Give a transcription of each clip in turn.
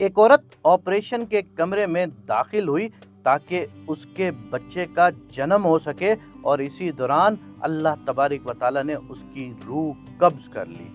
ایک عورت آپریشن کے کمرے میں داخل ہوئی تاکہ اس کے بچے کا جنم ہو سکے، اور اسی دوران اللہ تبارک و تعالیٰ نے اس کی روح قبض کر لی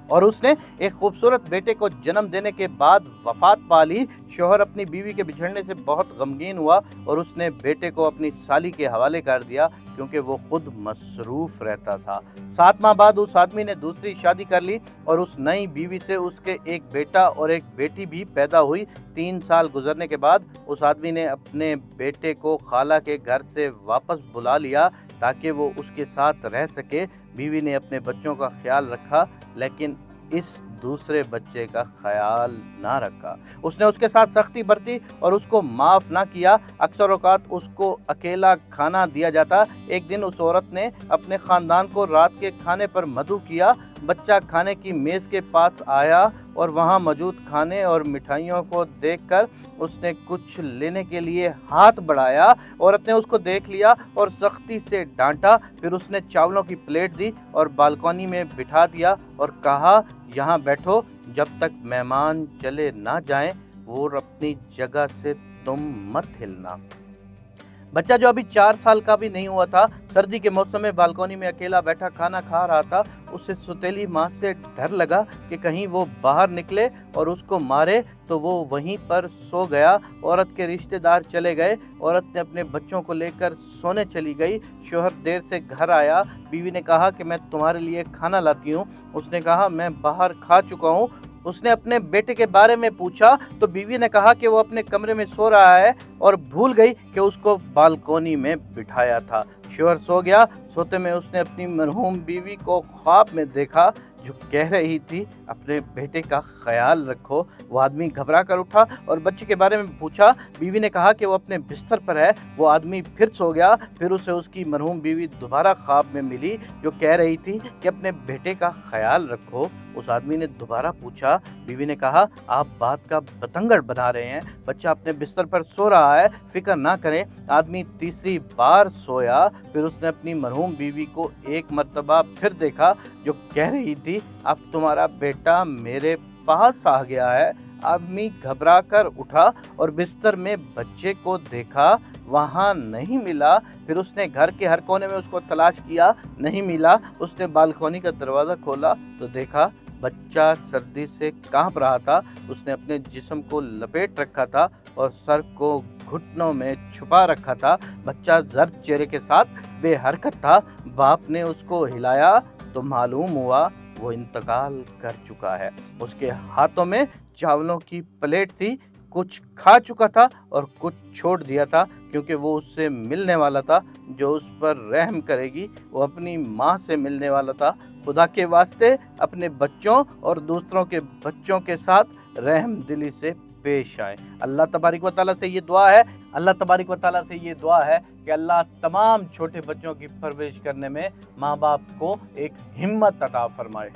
اور اس نے ایک خوبصورت بیٹے کو جنم دینے کے بعد وفات پا لی۔ شوہر اپنی بیوی کے بچھڑنے سے بہت غمگین ہوا اور اس نے بیٹے کو اپنی سالی کے حوالے کر دیا کیونکہ وہ خود مصروف رہتا تھا۔ 7 ماہ بعد اس آدمی نے دوسری شادی کر لی اور اس نئی بیوی سے اس کے ایک بیٹا اور ایک بیٹی بھی پیدا ہوئی۔ 3 سال گزرنے کے بعد اس آدمی نے اپنے بیٹے کو خالہ کے گھر سے واپس بلا لیا تاکہ وہ اس کے ساتھ رہ سکے۔ بیوی نے اپنے بچوں کا خیال رکھا لیکن اس دوسرے بچے کا خیال نہ رکھا۔ اس نے اس کے ساتھ سختی برتی اور اس کو معاف نہ کیا۔ اکثر اوقات اس کو اکیلا کھانا دیا جاتا۔ ایک دن اس عورت نے اپنے خاندان کو رات کے کھانے پر مدعو کیا۔ بچہ کھانے کی میز کے پاس آیا اور وہاں موجود کھانے اور مٹھائیوں کو دیکھ کر اس نے کچھ لینے کے لیے ہاتھ بڑھایا۔ عورت نے اس کو دیکھ لیا اور سختی سے ڈانٹا، پھر اس نے چاولوں کی پلیٹ دی اور بالکونی میں بٹھا دیا اور کہا، یہاں بیٹھو جب تک مہمان چلے نہ جائیں اور اپنی جگہ سے تم مت ہلنا۔ بچہ جو ابھی 4 سال کا بھی نہیں ہوا تھا، سردی کے موسم میں بالکونی میں اکیلا بیٹھا کھانا کھا رہا تھا۔ اسے سوتیلی ماں سے ڈر لگا کہ کہیں وہ باہر نکلے اور اس کو مارے، تو وہ وہیں پر سو گیا۔ عورت کے رشتہ دار چلے گئے۔ عورت نے اپنے بچوں کو لے کر سونے چلی گئی۔ شوہر دیر سے گھر آیا۔ بیوی نے کہا کہ میں تمہارے لیے کھانا لاتی ہوں۔ اس نے کہا میں باہر کھا چکا ہوں۔ اس نے اپنے بیٹے کے بارے میں پوچھا تو بیوی نے کہا کہ وہ اپنے کمرے میں سو رہا ہے اور بھول گئی کہ اس کو بالکونی میں بٹھایا تھا۔ شوہر سو گیا۔ سوتے میں اس نے اپنی مرحوم بیوی کو خواب میں دیکھا جو کہہ رہی تھی اپنے بیٹے کا خیال رکھو۔ وہ آدمی گھبرا کر اٹھا اور بچے کے بارے میں پوچھا۔ بیوی نے کہا کہ وہ اپنے بستر پر ہے۔ وہ آدمی پھر سو گیا۔ پھر اسے اس کی مرحوم بیوی دوبارہ خواب میں ملی جو کہہ رہی تھی کہ اپنے بیٹے کا خیال رکھو۔ اس آدمی نے دوبارہ پوچھا۔ بیوی نے کہا آپ بات کا بتنگڑ بنا رہے ہیں، بچہ اپنے بستر پر سو رہا ہے، فکر نہ کریں۔ آدمی تیسری بار سویا۔ پھر اس نے اپنی مرحوم بیوی کو ایک مرتبہ پھر دیکھا جو کہہ رہی تھی اب تمہارا بیٹا میرے پاس آ گیا ہے۔ آدمی گھبرا کر اٹھا اور بستر میں بچے کو دیکھا، وہاں نہیں ملا۔ پھر اس نے گھر کے ہر کونے میں اس کو تلاش کیا، نہیں ملا۔ اس نے بالکونی کا دروازہ کھولا تو دیکھا بچہ سردی سے کانپ رہا تھا۔ اس نے اپنے جسم کو لپیٹ رکھا تھا اور سر کو گھٹنوں میں چھپا رکھا تھا۔ بچہ زرد چہرے کے ساتھ بے حرکت تھا۔ باپ نے اس کو ہلایا تو معلوم ہوا وہ انتقال کر چکا ہے۔ اس کے ہاتھوں میں چاولوں کی پلیٹ تھی، کچھ کھا چکا تھا اور کچھ چھوڑ دیا تھا کیونکہ وہ اس سے ملنے والا تھا جو اس پر رحم کرے گی۔ وہ اپنی ماں سے ملنے والا تھا۔ خدا کے واسطے اپنے بچوں اور دوسروں کے بچوں کے ساتھ رحم دلی سے پیش آئیں۔ اللہ تبارک و تعالیٰ سے یہ دعا ہے کہ اللہ تمام چھوٹے بچوں کی پرورش کرنے میں ماں باپ کو ایک ہمت عطا فرمائے۔